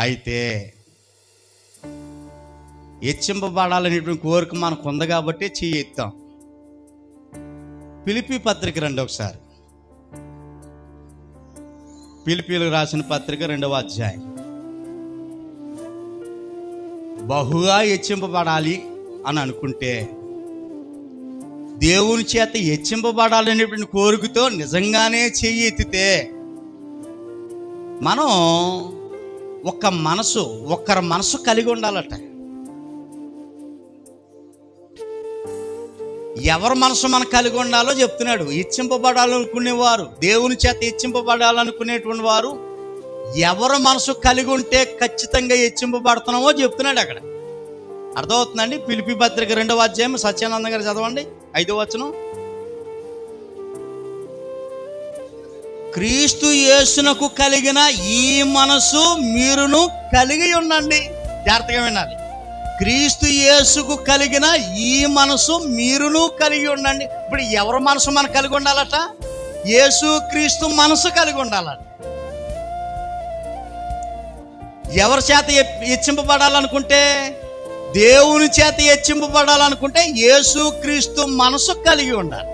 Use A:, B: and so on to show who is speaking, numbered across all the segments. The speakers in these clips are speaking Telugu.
A: అయితే హెచ్చింపబడాలనేటువంటి కోరిక మనకు ఉంది కాబట్టి చెయ్యి ఎత్తాం. ఫిలిప్పీ పత్రిక రండి ఒకసారి. ఫిలిప్పీలకు రాసిన పత్రిక 2వ అధ్యాయం. బహుగా హెచ్చింపబడాలి అని అనుకుంటే, దేవుని చేత హెచ్చింపబడాలనేటువంటి కోరికతో నిజంగానే చెయ్యి ఎత్తితే మనం ఒక్కరి మనసు కలిగి ఉండాలట. ఎవరి మనసు మనం కలిగి ఉండాలో చెప్తున్నాడు. హెచ్చింపబడాలనుకునేవారు, దేవుని చేత హెచ్చింపబడాలనుకునేటువంటి వారు ఎవరి మనసు కలిగి ఉంటే ఖచ్చితంగా హెచ్చింపబడుతున్నామో చెప్తున్నాడు అక్కడ. అర్థమవుతుందండి? ఫిలిప్పీ పత్రిక 2వ అధ్యాయం సత్యానంద గారు చదవండి, 5వ వచనం. క్రీస్తు యేసునకు కలిగిన ఈ మనసు మీరును కలిగి ఉండండి. జాగ్రత్తగా వినాలి. క్రీస్తు యేసుకు కలిగిన ఈ మనసు మీరును కలిగి ఉండండి. ఇప్పుడు ఎవరి మనసు మనం కలిగి ఉండాలట? యేసు క్రీస్తు మనసు కలిగి ఉండాలట. ఎవరి చేత హెచ్చింపబడాలనుకుంటే, దేవుని చేత హెచ్చింపబడాలనుకుంటే యేసు క్రీస్తు మనసు కలిగి ఉండాలి.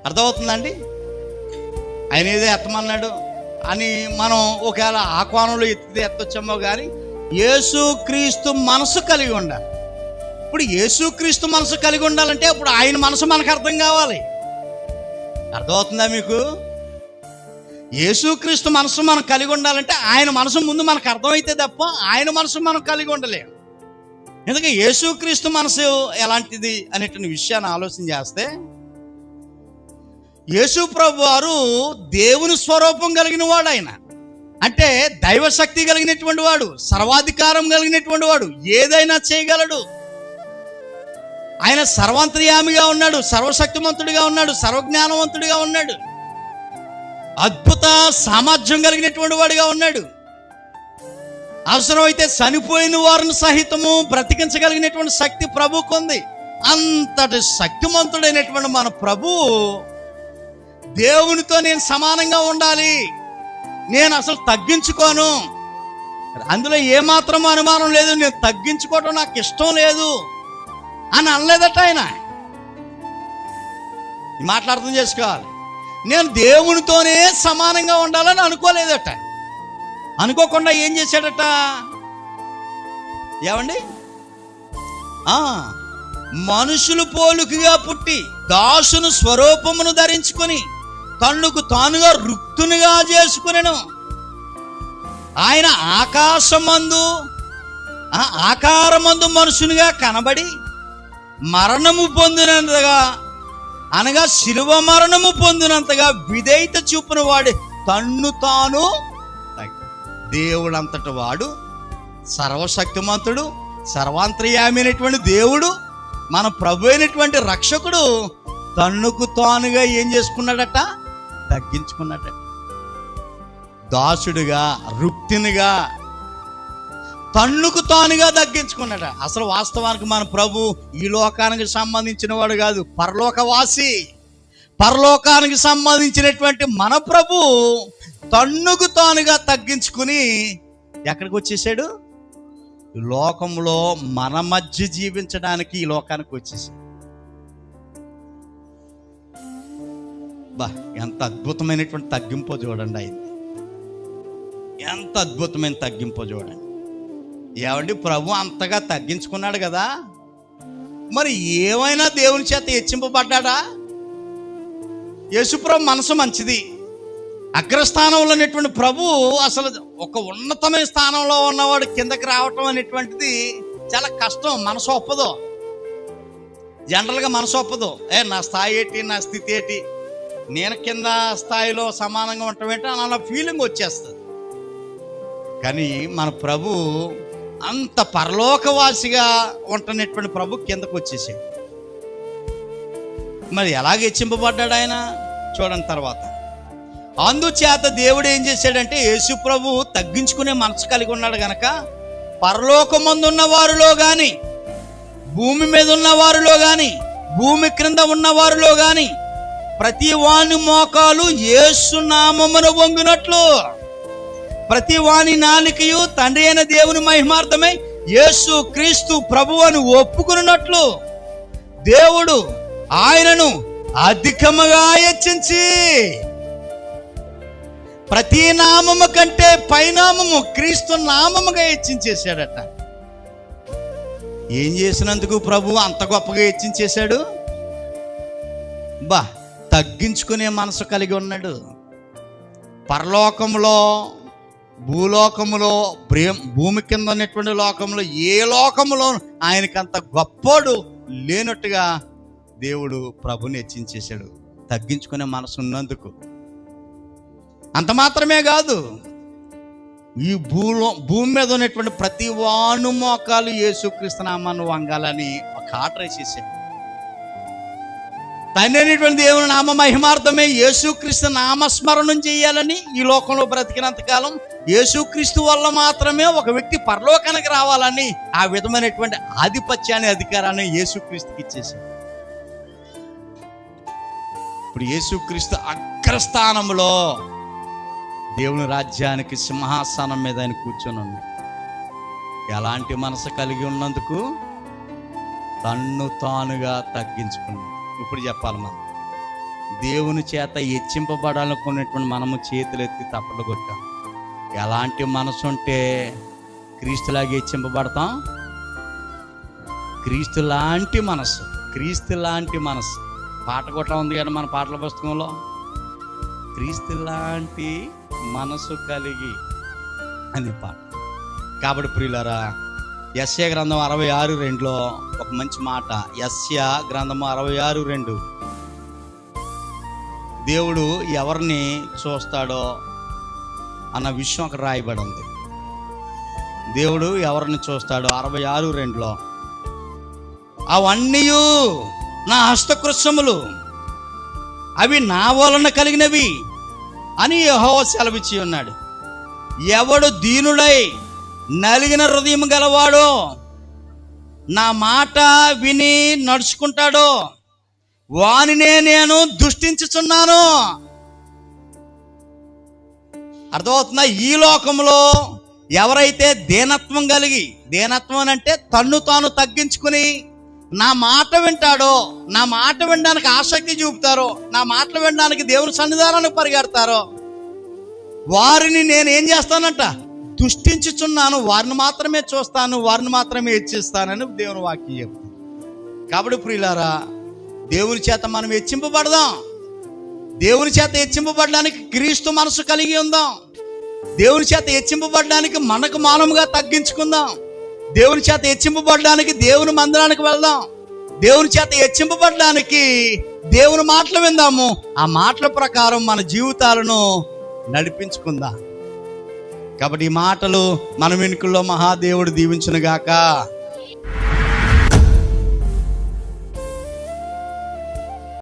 A: అర్థమవుతుందండి? ఆయన ఏదో ఎత్తమన్నాడు అని మనం ఒకవేళ ఆ కోణంలో ఎత్తొచ్చామో కానీ యేసు క్రీస్తు మనసు కలిగి ఉండాలి. ఇప్పుడు యేసు క్రీస్తు మనసు కలిగి ఉండాలంటే ఇప్పుడు ఆయన మనసు మనకు అర్థం కావాలి. అర్థమవుతుందా మీకు? యేసుక్రీస్తు మనసు మనం కలిగి ఉండాలంటే ఆయన మనసు ముందు మనకు అర్థమైతే తప్ప ఆయన మనసు మనం కలిగి ఉండలేము. ఎందుకంటే యేసుక్రీస్తు మనసు ఎలాంటిది అనేటువంటి విషయాన్ని ఆలోచన చేస్తే, యేసు ప్రభు వారు దేవుని స్వరూపం కలిగిన వాడు. ఆయన అంటే దైవశక్తి కలిగినటువంటి వాడు, సర్వాధికారం కలిగినటువంటి వాడు, ఏదైనా చేయగలడు. ఆయన సర్వాంతర్యామిగా ఉన్నాడు, సర్వశక్తిమంతుడిగా ఉన్నాడు, సర్వజ్ఞానవంతుడిగా ఉన్నాడు, అద్భుత సామర్థ్యం కలిగినటువంటి వాడిగా ఉన్నాడు. అవసరమైతే చనిపోయిన వారిని సహితము బ్రతికించగలిగినటువంటి శక్తి ప్రభువుకు ఉంది. అంతటి శక్తిమంతుడైనటువంటి మన ప్రభు దేవునితో నేను సమానంగా ఉండాలి, నేను అసలు తగ్గించుకోను, అందులో ఏమాత్రం అనుమానం లేదు, నేను తగ్గించుకోవడం నాకు ఇష్టం లేదు అని అనలేదట ఆయన. మాట్లాడటం చేసుకోవాలి. నేను దేవునితోనే సమానంగా ఉండాలని అనుకోలేదట. అనుకోకుండా ఏం చేశాడట? ఏమండి? మనుషులు పోలికగా పుట్టి దాసును స్వరూపమును ధరించుకొని తన్నుకు తానుగా రుక్తునిగా చేసుకునేను. ఆయన ఆకారమందు మనుషునిగా కనబడి మరణము పొందినంతగా, అనగా శిలువ మరణము పొందినంతగా విధేయత చూపిన వాడు తన్ను తాను. దేవుడంతటి వాడు, సర్వశక్తిమంతుడు, సర్వాంతర్యామి అయినటువంటి దేవుడు, మన ప్రభు అయినటువంటి రక్షకుడు తన్నుకు తానుగా ఏం చేసుకున్నాడట? తగ్గించుకున్నాడట. దాసుడుగా, రుక్తినిగా, తన్నుకు తానుగా తగ్గించుకున్నాడ. అసలు వాస్తవానికి మన ప్రభు ఈ లోకానికి సంబంధించిన వాడు కాదు, పరలోకవాసి. పరలోకానికి సంబంధించినటువంటి మన ప్రభు తన్నుకు తానుగా తగ్గించుకుని ఎక్కడికి వచ్చేసాడు? లోకంలో మన మధ్య జీవించడానికి ఈ లోకానికి వచ్చేసాడు. ఎంత అద్భుతమైనటువంటి తగ్గింపో చూడండి. అయింది ఎంత అద్భుతమైన తగ్గింపో చూడండి. ఏమండి? ప్రభు అంతగా తగ్గించుకున్నాడు కదా, మరి ఏమైనా దేవుని చేత హెచ్చింపబడ్డా? యేసుప్రభు మనసు మంచిది. అగ్రస్థానంలో ఉన్నటువంటి ప్రభు అసలు ఒక ఉన్నతమైన స్థానంలో ఉన్నవాడు కిందకి రావటం అనేటువంటిది చాలా కష్టం. మనసు ఒప్పదు, జనరల్గా మనసు ఒప్పదు. నా స్థాయి ఏంటి, నా స్థితి ఏంటి, నేను కింద స్థాయిలో సమానంగా ఉండటం ఏంటి అని అలా ఫీలింగ్ వచ్చేస్తుంది. కానీ మన ప్రభు అంత పరలోకవాసిగా ఉంటున్నటువంటి ప్రభు కిందకు వచ్చేసాడు. మరి ఎలాగ హెచ్చింపబడ్డాడు ఆయన చూడండి. తర్వాత అందుచేత దేవుడు ఏం చేశాడంటే, యేసు ప్రభు తగ్గించుకునే మనసు కలిగి ఉన్నాడు గనక పరలోకమందున్న వారిలో కానీ, భూమి మీద ఉన్న వారిలో కానీ, భూమి క్రింద ఉన్న వారిలో కానీ ప్రతి వాని మోకాలు యేసు నామమున వంగినట్లు. ప్రతి వాని నాలికయు తండ్రి అయిన దేవుని మహిమార్థమై యేసు క్రీస్తు ప్రభువు అని ఒప్పుకున్నట్లు దేవుడు ఆయనను అధికముగా హెచ్చించి ప్రతి నామము కంటే పైనామము క్రీస్తు నామముగా హెచ్చించేశాడట. ఏం చేసినందుకు ప్రభు అంత గొప్పగా హెచ్చించేశాడు? తగ్గించుకునే మనసు కలిగి ఉన్నాడు. పరలోకంలో, భూలోకములో, భూమి కింద ఉన్నటువంటి లోకంలో ఏ లోకములో ఆయనకంత గొప్పోడు లేనట్టుగా దేవుడు ప్రభుని హెచ్చించేశాడు, తగ్గించుకునే మనసు ఉన్నందుకు. అంత మాత్రమే కాదు, ఈ భూమి మీద ఉన్నటువంటి ప్రతి వాను మోకాలు యేసుక్రీస్తు నామాన్ని వంగాలని ఒక ఆర్డర్ వేసేసాడు. తండ్రి అయినటువంటి దేవుని నామ మహిమార్థమే యేసుక్రీస్తు నామస్మరణం చేయాలని ఈ లోకంలో బ్రతికినంతకాలం యేసుక్రీస్తు వల్ల మాత్రమే ఒక వ్యక్తి పరలోకానికి రావాలని ఆ విధమైనటువంటి ఆధిపత్యాన్ని, అధికారాన్ని యేసుక్రీస్తుకి ఇచ్చేసాడు. ఇప్పుడు యేసుక్రీస్తు అగ్రస్థానంలో దేవుని రాజ్యానికి సింహాసనం మీద ఆయన కూర్చొని ఉన్నాడు. ఎలాంటి మనసు కలిగి ఉన్నందుకు? తన్ను తానుగా తగ్గించుకున్నాడు. ఇప్పుడు చెప్పాలి, మనం దేవుని చేత హెచ్చింపబడాలనుకున్నటువంటి మనము చేతులు ఎత్తి తప్పలు కొట్టాం. ఎలాంటి మనసు ఉంటే క్రీస్తులాగా హెచ్చింపబడతాం? క్రీస్తు లాంటి మనసు, క్రీస్తు లాంటి మనసు. పాట కొట్ట ఉంది కానీ మన పాటల పుస్తకంలో క్రీస్తు లాంటి మనసు కలిగి అని పాట. కాబట్టి ప్రియులారా, యెషయా గ్రంథం 66:2 ఒక మంచి మాట. యెషయా గ్రంథము 66:2 దేవుడు ఎవరిని చూస్తాడో అన్న విషయం అక్కడ రాయబడి ఉంది. దేవుడు ఎవరిని చూస్తాడో 66:2 అవన్నీ నా హస్తకృత్యములు, అవి నా వలన కలిగినవి అని యెహోవా సెలవిచ్చి ఉన్నాడు. ఎవడు దీనుడై నలిగిన హృదయం గలవాడో, నా మాట విని నడుచుకుంటాడో వానినే నేను దృష్టించుచున్నాను. అర్థమవుతుందా? ఈ లోకంలో ఎవరైతే దీనత్వం కలిగి, దీనత్వం అంటే తన్ను తాను తగ్గించుకుని నా మాట వింటాడో, నా మాట వినడానికి ఆసక్తి చూపుతారో, నా మాటలు వినడానికి దేవుని సన్నిధానానికి పరిగెడతారో వారిని నేను ఏం చేస్తానంట? దృష్టించుచున్నాను. వారిని మాత్రమే చూస్తాను, వారిని మాత్రమే హెచ్చిస్తానని దేవుని వాక్యం చెప్తాను. కాబట్టి ప్రియులారా, దేవుని చేత మనం హెచ్చింపబడదాం. దేవుని చేత హెచ్చింపబడడానికి క్రీస్తు మనసు కలిగి ఉందాం. దేవుని చేత హెచ్చింపబడడానికి మనకు మానముగా తగ్గించుకుందాం. దేవుని చేత హెచ్చింపబడడానికి దేవుని మందిరానికి వెళ్దాం. దేవుని చేత హెచ్చింపబడడానికి దేవుని మాటలు విందాము. ఆ మాటల ప్రకారం మన జీవితాలను నడిపించుకుందాం. కాబట్టి ఈ మాటలు మన వెనుకల్లో మహాదేవుడు దీవించునుగాక.